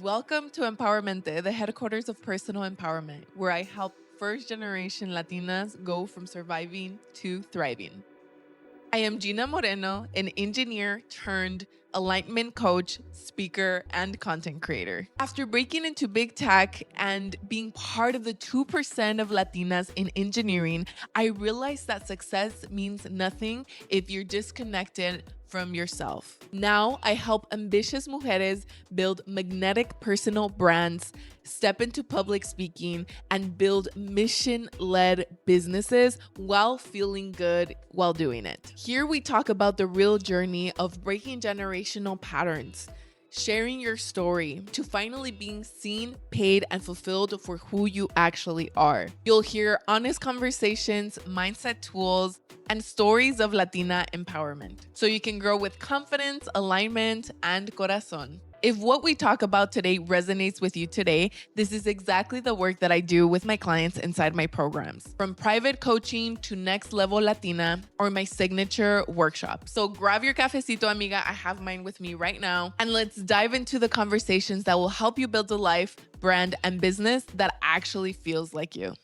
Welcome to Empowermente, the headquarters of personal empowerment, where I help first generation Latinas go from surviving to thriving. I am Gina Moreno, an engineer turned alignment coach, speaker, and content creator. After breaking into big tech and being part of the 2% of Latinas in engineering, I realized that success means nothing if you're disconnected from yourself. Now, I help ambitious mujeres build magnetic personal brands, step into public speaking, and build mission-led businesses while feeling good while doing it. Here we talk about the real journey of breaking generational patterns, sharing your story to finally being seen, paid, and fulfilled for who you actually are. You'll hear honest conversations, mindset tools, and stories of Latina empowerment so you can grow with confidence, alignment, and corazon. If what we talk about today resonates with you today, this is exactly the work that I do with my clients inside my programs, from private coaching to next level Latina or my signature workshop. So grab your cafecito, amiga. I have mine with me right now. And let's dive into the conversations that will help you build a life, brand, and business that actually feels like you.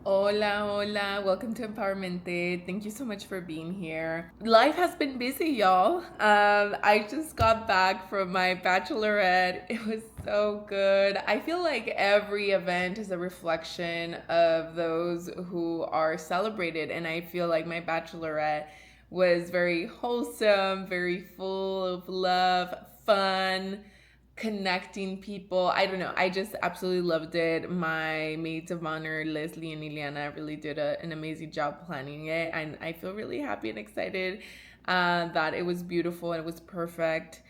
Hola, hola. Welcome to Empowermente. Thank you so much for being here. Life has been busy, y'all. I just got back from my bachelorette. It was so good. I feel like every event is a reflection of those who are celebrated, and I feel like my bachelorette was very wholesome, very full of love, fun, connecting people. I don't know. I just absolutely loved it. My maids of honor, Leslie and Ileana, really did an amazing job planning it. And I feel really happy and excited that it was beautiful and it was perfect.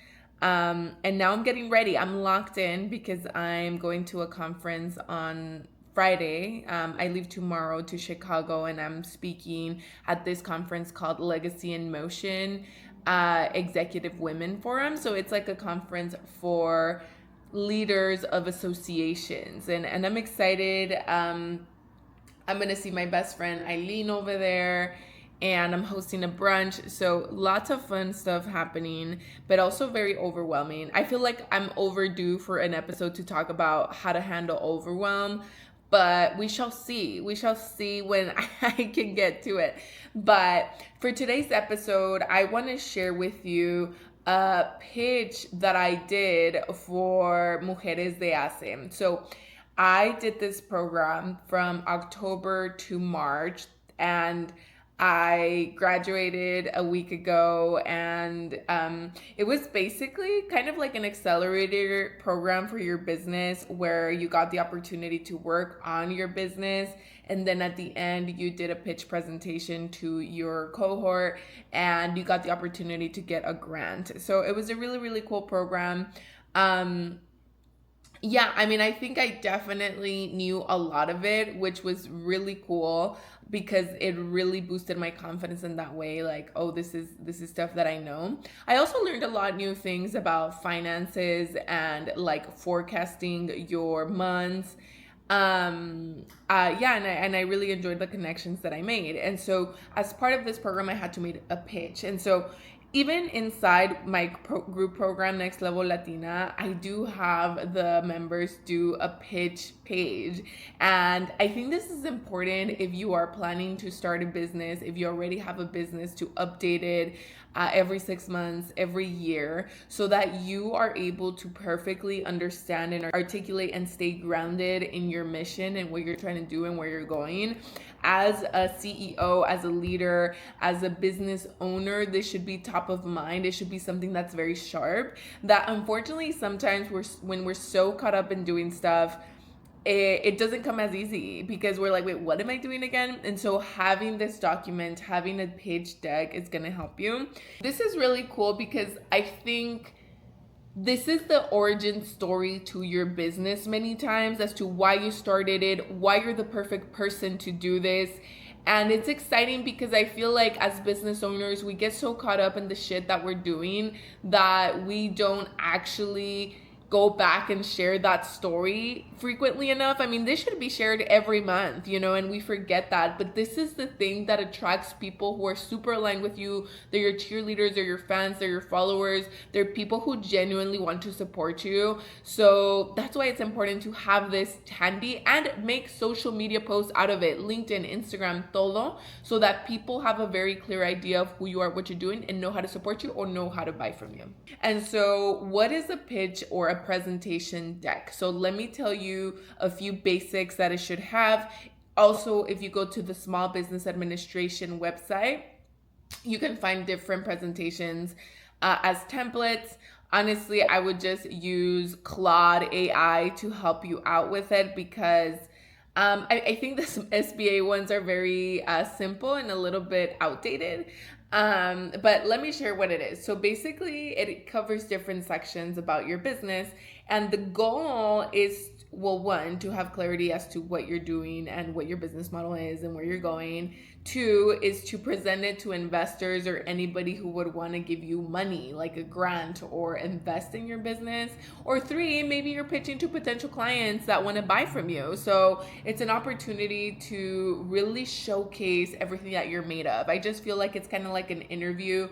And now I'm getting ready. I'm locked in because I'm going to a conference on Friday. I leave tomorrow to Chicago and I'm speaking at this conference called Legacy in Motion Executive Women Forum. So it's like a conference for leaders of associations. And I'm excited. I'm going to see my best friend Eileen over there. And I'm hosting a brunch. So lots of fun stuff happening, but also very overwhelming. I feel like I'm overdue for an episode to talk about how to handle overwhelm, but we shall see. We shall see when I can get to it. But for today's episode, I want to share with you a pitch that I did for Mujeres de Hace. So I did this program from October to March, and I graduated a week ago, and it was basically kind of like an accelerator program for your business where you got the opportunity to work on your business, and then at the end you did a pitch presentation to your cohort and you got the opportunity to get a grant. So it was a really, really cool program. Yeah, I mean, I think I definitely knew a lot of it, which was really cool because it really boosted my confidence in that way. Like, oh, this is stuff that I know. I also learned a lot of new things about finances and like forecasting your months. Yeah, and I really enjoyed the connections that I made. And so as part of this program, I had to make a pitch. And so even inside my group program, Next Level Latina, I do have the members do a pitch page. And I think this is important if you are planning to start a business, if you already have a business, to update it every 6 months, every year, so that you are able to perfectly understand and articulate and stay grounded in your mission and what you're trying to do and where you're going. As a CEO, as a leader, as a business owner, this should be top of mind. It should be something that's very sharp, that unfortunately sometimes when we're so caught up in doing stuff, it doesn't come as easy because we're like, wait, what am I doing again? And so having this document, having a page deck is going to help you. This is really cool because I think this is the origin story to your business many times as to why you started it, why you're the perfect person to do this. And it's exciting because I feel like as business owners, we get so caught up in the shit that we're doing that we don't actually go back and share that story frequently enough. I mean, this should be shared every month, and we forget that. But this is the thing that attracts people who are super aligned with you. They're your cheerleaders, they're your fans, they're your followers, they're people who genuinely want to support you. So that's why it's important to have this handy and make social media posts out of it, LinkedIn, Instagram, todo, so that people have a very clear idea of who you are, what you're doing, and know how to support you or know how to buy from you. And so what is a pitch or a presentation deck? So let me tell you a few basics that it should have. Also, if you go to the Small Business Administration website, you can find different presentations as templates. Honestly, I would just use Claude AI to help you out with it, because I think the SBA ones are very simple and a little bit outdated. But let me share what it is. So basically, it covers different sections about your business, and the goal is, well, one, to have clarity as to what you're doing and what your business model is and where you're going. Two is to present it to investors or anybody who would want to give you money, like a grant or invest in your business. Or three, maybe you're pitching to potential clients that want to buy from you. So it's an opportunity to really showcase everything that you're made of. I just feel like it's kind of like an interview,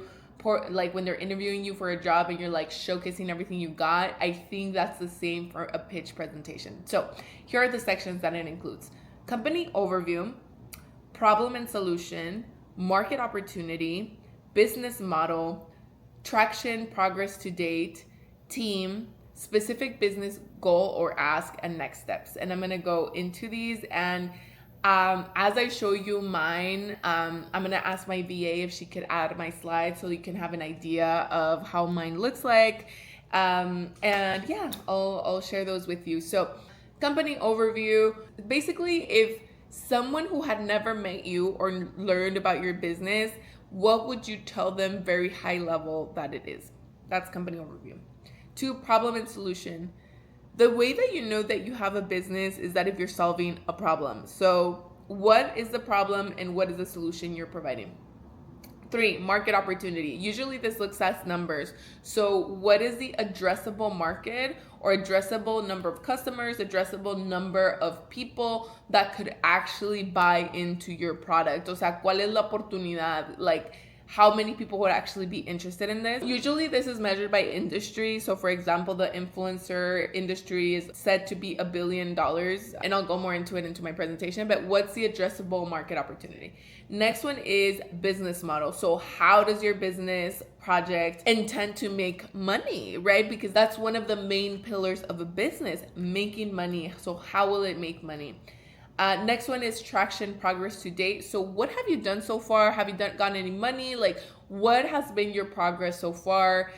like when they're interviewing you for a job and you're like showcasing everything you got. I think that's the same for a pitch presentation. So here are the sections that it includes: company overview, problem and solution, market opportunity, business model, traction, progress to date, team, specific business goal or ask, and next steps. And I'm going to go into these, and as I show you mine, I'm going to ask my VA if she could add my slides so you can have an idea of how mine looks like. And yeah, I'll share those with you. So company overview, basically, if someone who had never met you or learned about your business, what would you tell them very high level that it is? That's company overview. 2, problem and solution. The way that you know that you have a business is that if you're solving a problem. So what is the problem and what is the solution you're providing? 3, market opportunity. Usually this looks at numbers. So what is the addressable market or addressable number of customers, addressable number of people that could actually buy into your product? O sea, ¿cuál es la oportunidad? Like, how many people would actually be interested in this? Usually this is measured by industry. So for example, the influencer industry is said to be $1 billion, and I'll go more into it into my presentation, but what's the addressable market opportunity? Next one is business model. So how does your business project intend to make money, right? Because that's one of the main pillars of a business, making money. So how will it make money? Next one is traction, progress to date. So what have you done so far? Have you gotten any money? Like, what has been your progress so far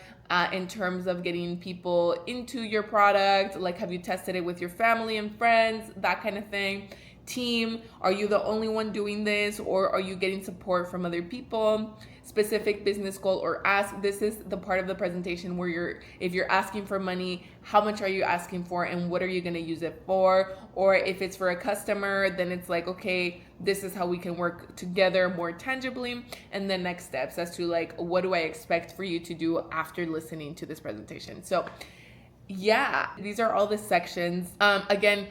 in terms of getting people into your product? Like, have you tested it with your family and friends? That kind of thing. Team, are you the only one doing this, or are you getting support from other people? Specific business goal or ask. This is the part of the presentation where if you're asking for money, how much are you asking for and what are you going to use it for? Or if it's for a customer, then it's like, okay, this is how we can work together more tangibly. And then next steps as to like, what do I expect for you to do after listening to this presentation? So yeah, these are all the sections. Again,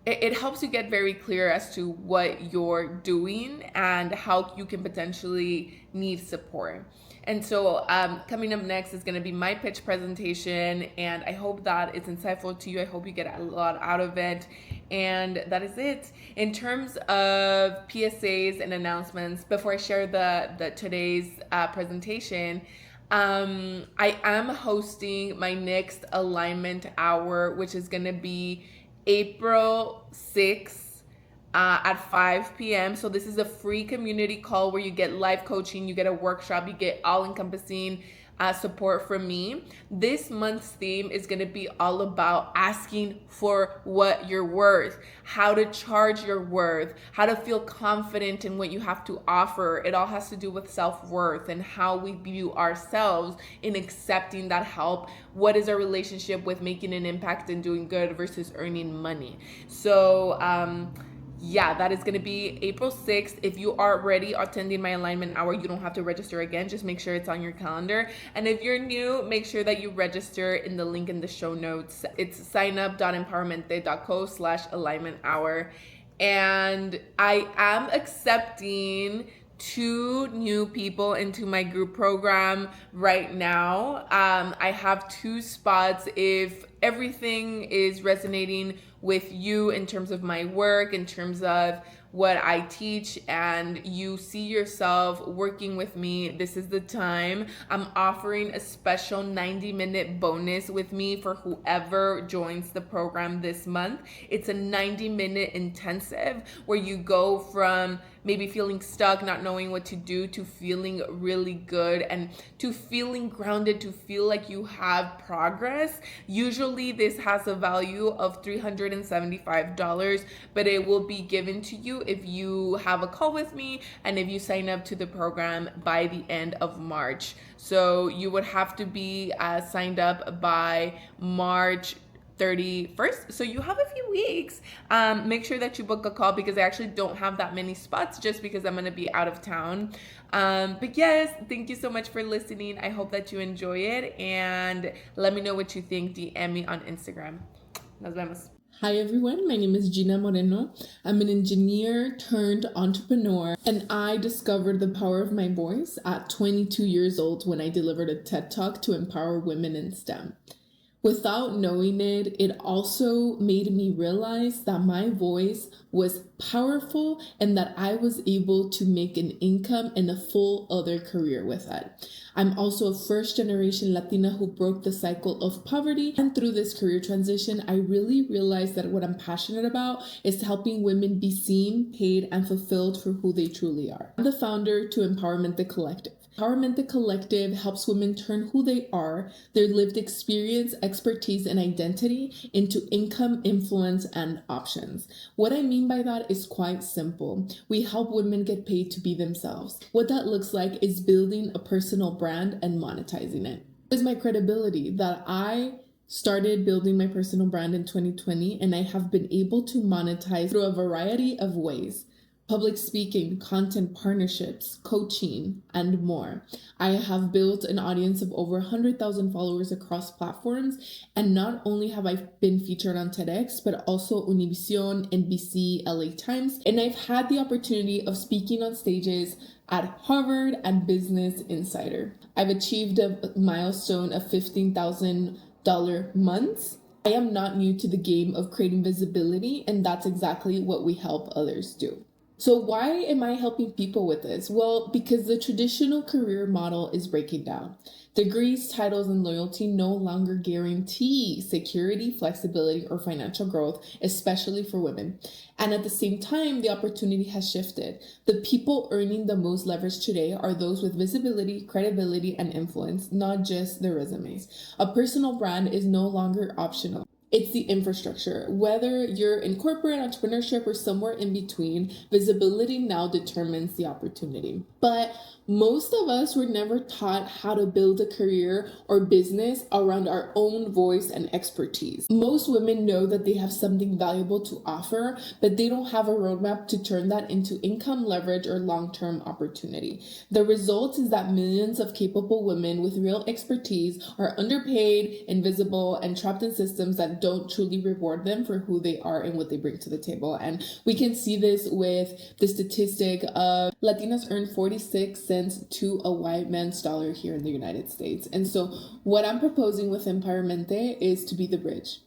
it helps you get very clear as to what you're doing and how you can potentially need support. And so coming up next is going to be my pitch presentation, and I hope that it's insightful to you. I hope you get a lot out of it. And that is it. In terms of PSAs and announcements, before I share the today's presentation, I am hosting my next alignment hour, which is going to be April 6th at 5 p.m. So this is a free community call where you get live coaching, you get a workshop, you get all-encompassing support from me. This month's theme is going to be all about asking for what you're worth, how to charge your worth, how to feel confident in what you have to offer. It all has to do with self-worth and how we view ourselves in accepting that help. What is our relationship with making an impact and doing good versus earning money? So Yeah, that is going to be April 6th. If you are already attending my alignment hour, you don't have to register again. Just make sure it's on your calendar. And if you're new, make sure that you register in the link in the show notes. It's signup.empowermente.co/alignment hour. And I am accepting 2 new people into my group program right now. I have 2 spots. If everything is resonating with you in terms of my work, in terms of what I teach, and you see yourself working with me, this is the time. I'm offering a special 90-minute bonus with me for whoever joins the program this month. It's a 90-minute intensive where you go from maybe feeling stuck, not knowing what to do, to feeling really good and to feeling grounded, to feel like you have progress. Usually this has a value of $375, but it will be given to you if you have a call with me and if you sign up to the program by the end of March. So you would have to be signed up by March 31st. So you have a few weeks. Make sure that you book a call because I actually don't have that many spots just because I'm going to be out of town. But yes, thank you so much for listening. I hope that you enjoy it and let me know what you think. DM me on Instagram. Nos vemos. Hi everyone, my name is Gina Moreno. I'm an engineer turned entrepreneur, and I discovered the power of my voice at 22 years old when I delivered a TED Talk to empower women in STEM. Without knowing it, it also made me realize that my voice was powerful and that I was able to make an income and a full other career with it. I'm also a first-generation Latina who broke the cycle of poverty, and through this career transition, I really realized that what I'm passionate about is helping women be seen, paid, and fulfilled for who they truly are. I'm the founder to Empowerment the Collective. Empowerment the Collective helps women turn who they are, their lived experience, expertise, and identity into income, influence, and options. What I mean by that is quite simple. We help women get paid to be themselves. What that looks like is building a personal brand and monetizing it. It is my credibility that I started building my personal brand in 2020, and I have been able to monetize through a variety of ways. Public speaking, content partnerships, coaching, and more. I have built an audience of over 100,000 followers across platforms, and not only have I been featured on TEDx, but also Univision, NBC, LA Times, and I've had the opportunity of speaking on stages at Harvard and Business Insider. I've achieved a milestone of $15,000 months. I am not new to the game of creating visibility, and that's exactly what we help others do. So why am I helping people with this? Well, because the traditional career model is breaking down. Degrees, titles, and loyalty no longer guarantee security, flexibility, or financial growth, especially for women. And at the same time, the opportunity has shifted. The people earning the most leverage today are those with visibility, credibility, and influence, not just their resumes. A personal brand is no longer optional. It's the infrastructure. Whether you're in corporate entrepreneurship or somewhere in between, visibility now determines the opportunity. But most of us were never taught how to build a career or business around our own voice and expertise. Most women know that they have something valuable to offer, but they don't have a roadmap to turn that into income, leverage, or long-term opportunity. The result is that millions of capable women with real expertise are underpaid, invisible, and trapped in systems that don't truly reward them for who they are and what they bring to the table. And we can see this with the statistic of Latinas earn 46 cents to a white man's dollar here in the United States. And so what I'm proposing with Empowermente is to be the bridge.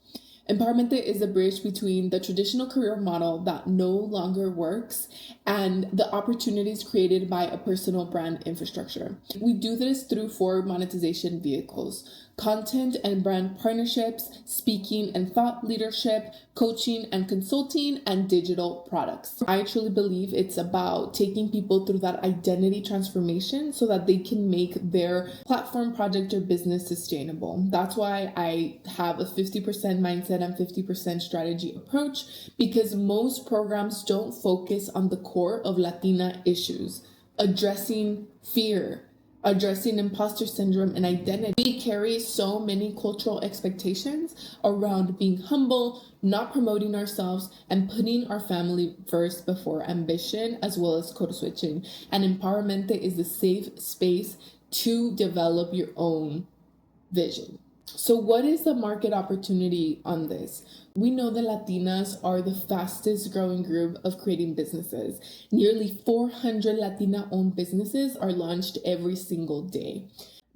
Empowermente is a bridge between the traditional career model that no longer works and the opportunities created by a personal brand infrastructure. We do this through 4 monetization vehicles: content and brand partnerships, speaking and thought leadership, coaching and consulting, and digital products. I truly believe it's about taking people through that identity transformation so that they can make their platform, project, or business sustainable. That's why I have a 50% mindset and 50% strategy approach, because most programs don't focus on the core of Latina issues, addressing fear, addressing imposter syndrome and identity. We carry so many cultural expectations around being humble, not promoting ourselves, and putting our family first before ambition, as well as code switching. And Empowermente is a safe space to develop your own vision. So what is the market opportunity on this? We know that Latinas are the fastest growing group of creating businesses. Nearly 400 Latina-owned businesses are launched every single day.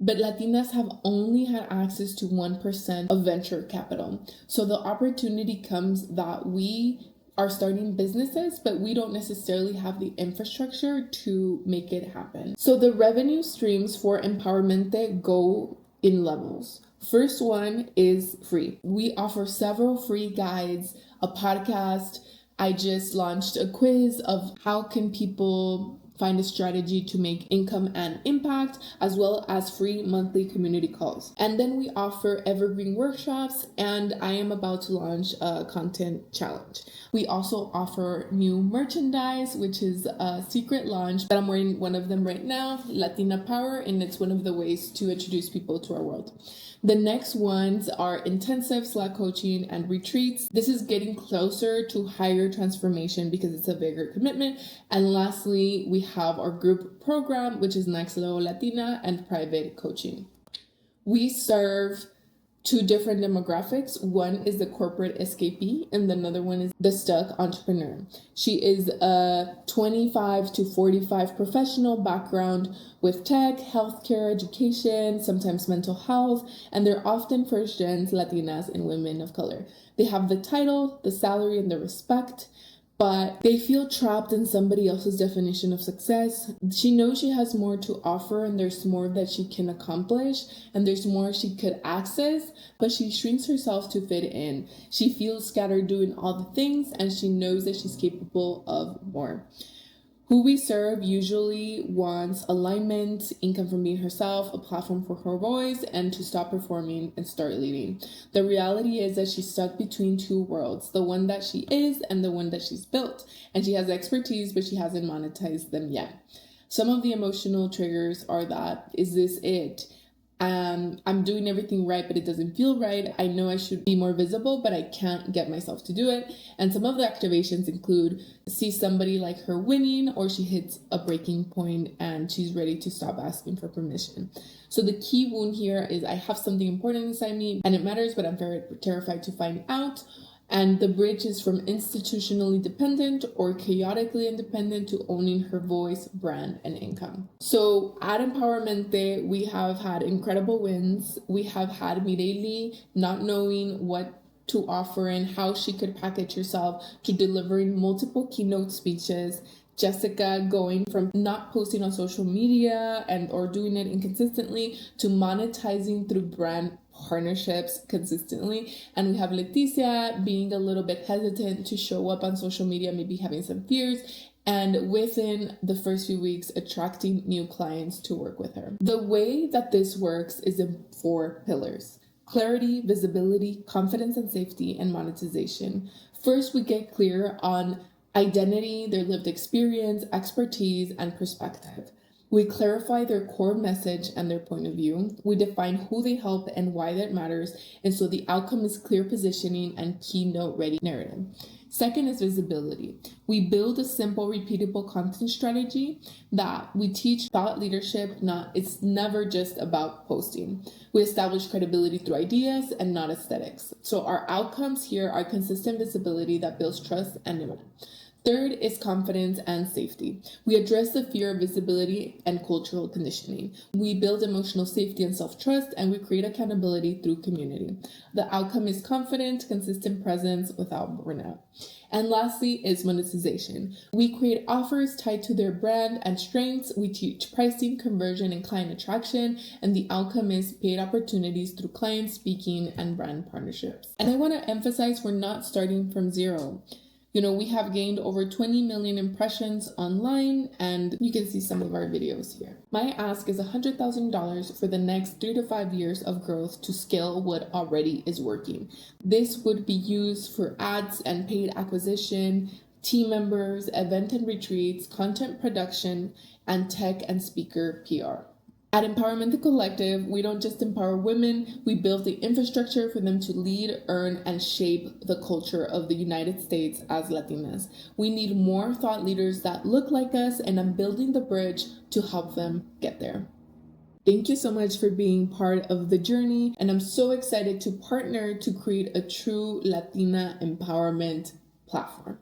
But Latinas have only had access to 1% of venture capital. So the opportunity comes that we are starting businesses, but we don't necessarily have the infrastructure to make it happen. So the revenue streams for Empowermente go in levels. First one is free. We offer several free guides, a podcast. I just launched a quiz of how can people find a strategy to make income and impact, as well as free monthly community calls. And then we offer evergreen workshops, and I am about to launch a content challenge. We also offer new merchandise, which is a secret launch, but I'm wearing one of them right now, Latina Power, and it's one of the ways to introduce people to our world. The next ones are intensive Slack coaching and retreats. This is getting closer to higher transformation because it's a bigger commitment. And lastly, we have our group program, which is Next Level Latina, and private coaching. We serve two different demographics. One is the corporate escapee, and another one is the stuck entrepreneur. She is a 25 to 45 professional background with tech, healthcare, education, sometimes mental health, and they're often first gens, Latinas, and women of color. They have the title, the salary, and the respect, but they feel trapped in somebody else's definition of success. She knows she has more to offer, and there's more that she can accomplish, and there's more she could access, but she shrinks herself to fit in. She feels scattered doing all the things, and she knows that she's capable of more. Who we serve usually wants alignment, income from being herself, a platform for her voice, and to stop performing and start leading. The reality is that she's stuck between two worlds, the one that she is and the one that she's built. And she has expertise, but she hasn't monetized them yet. Some of the emotional triggers are that, is this it? I'm doing everything right, but it doesn't feel right. I know I should be more visible, but I can't get myself to do it. And some of the activations include see somebody like her winning, or she hits a breaking point and she's ready to stop asking for permission. So the key wound here is I have something important inside me and it matters, but I'm very terrified to find out. And the bridge is from institutionally dependent or chaotically independent to owning her voice, brand, and income. So at Empowermente, we have had incredible wins. We have had Mireille not knowing what to offer and how she could package herself to delivering multiple keynote speeches. Jessica going from not posting on social media and or doing it inconsistently to monetizing through brand partnerships consistently. And we have Leticia being a little bit hesitant to show up on social media, maybe having some fears, and within the first few weeks attracting new clients to work with her. The way that this works is in 4 pillars: clarity, visibility, confidence and safety, and monetization. First, we get clear on identity, their lived experience, expertise, and perspective. We clarify their core message and their point of view. We define who they help and why that matters, and so the outcome is clear positioning and keynote-ready narrative. Second is visibility. We build a simple, repeatable content strategy that we teach thought leadership. It's never just about posting. We establish credibility through ideas and not aesthetics. So our outcomes here are consistent visibility that builds trust and demand. Third is confidence and safety. We address the fear of visibility and cultural conditioning. We build emotional safety and self-trust, and we create accountability through community. The outcome is confident, consistent presence without burnout. And lastly is monetization. We create offers tied to their brand and strengths. We teach pricing, conversion, and client attraction, and the outcome is paid opportunities through client speaking and brand partnerships. And I want to emphasize we're not starting from zero. We have gained over 20 million impressions online, and you can see some of our videos here. My ask is $100,000 for the next 3 to 5 years of growth to scale what already is working. This would be used for ads and paid acquisition, team members, event and retreats, content production, and tech and speaker PR. At Empowerment the Collective, we don't just empower women, we build the infrastructure for them to lead, earn, and shape the culture of the United States as Latinas. We need more thought leaders that look like us, and I'm building the bridge to help them get there. Thank you so much for being part of the journey, and I'm so excited to partner to create a true Latina empowerment platform.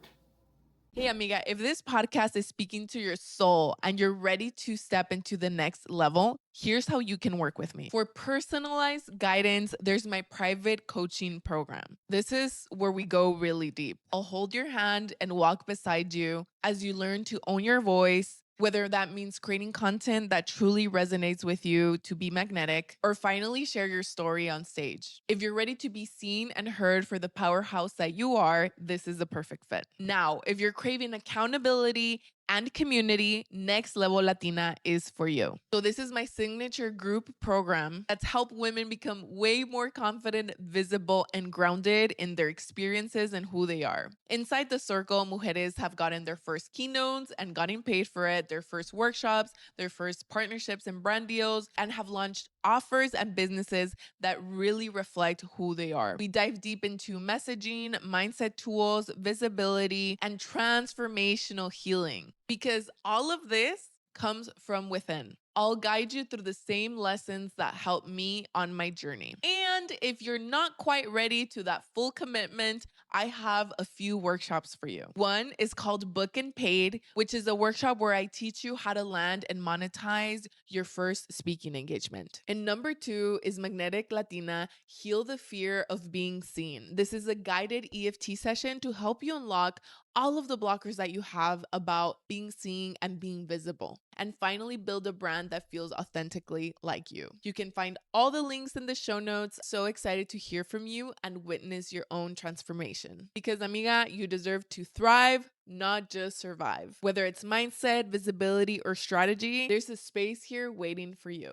Hey, amiga, if this podcast is speaking to your soul and you're ready to step into the next level, here's how you can work with me. For personalized guidance, there's my private coaching program. This is where we go really deep. I'll hold your hand and walk beside you as you learn to own your voice, whether that means creating content that truly resonates with you to be magnetic, or finally share your story on stage. If you're ready to be seen and heard for the powerhouse that you are, this is the perfect fit. Now, if you're craving accountability and community, Next Level Latina is for you. So this is my signature group program that's helped women become way more confident, visible, and grounded in their experiences and who they are. Inside the circle, mujeres have gotten their first keynotes and gotten paid for it, their first workshops, their first partnerships and brand deals, and have launched offers and businesses that really reflect who they are. We dive deep into messaging, mindset tools, visibility, and transformational healing, because all of this comes from within. I'll guide you through the same lessons that helped me on my journey. And if you're not quite ready to that full commitment, I have a few workshops for you. One is called Book and Paid, which is a workshop where I teach you how to land and monetize your first speaking engagement. And number two is Magnetic Latina, Heal the Fear of Being Seen. This is a guided EFT session to help you unlock all of the blockers that you have about being seen and being visible. And finally, build a brand that feels authentically like you. You can find all the links in the show notes. So excited to hear from you and witness your own transformation. Because, amiga, you deserve to thrive, not just survive. Whether it's mindset, visibility, or strategy, there's a space here waiting for you.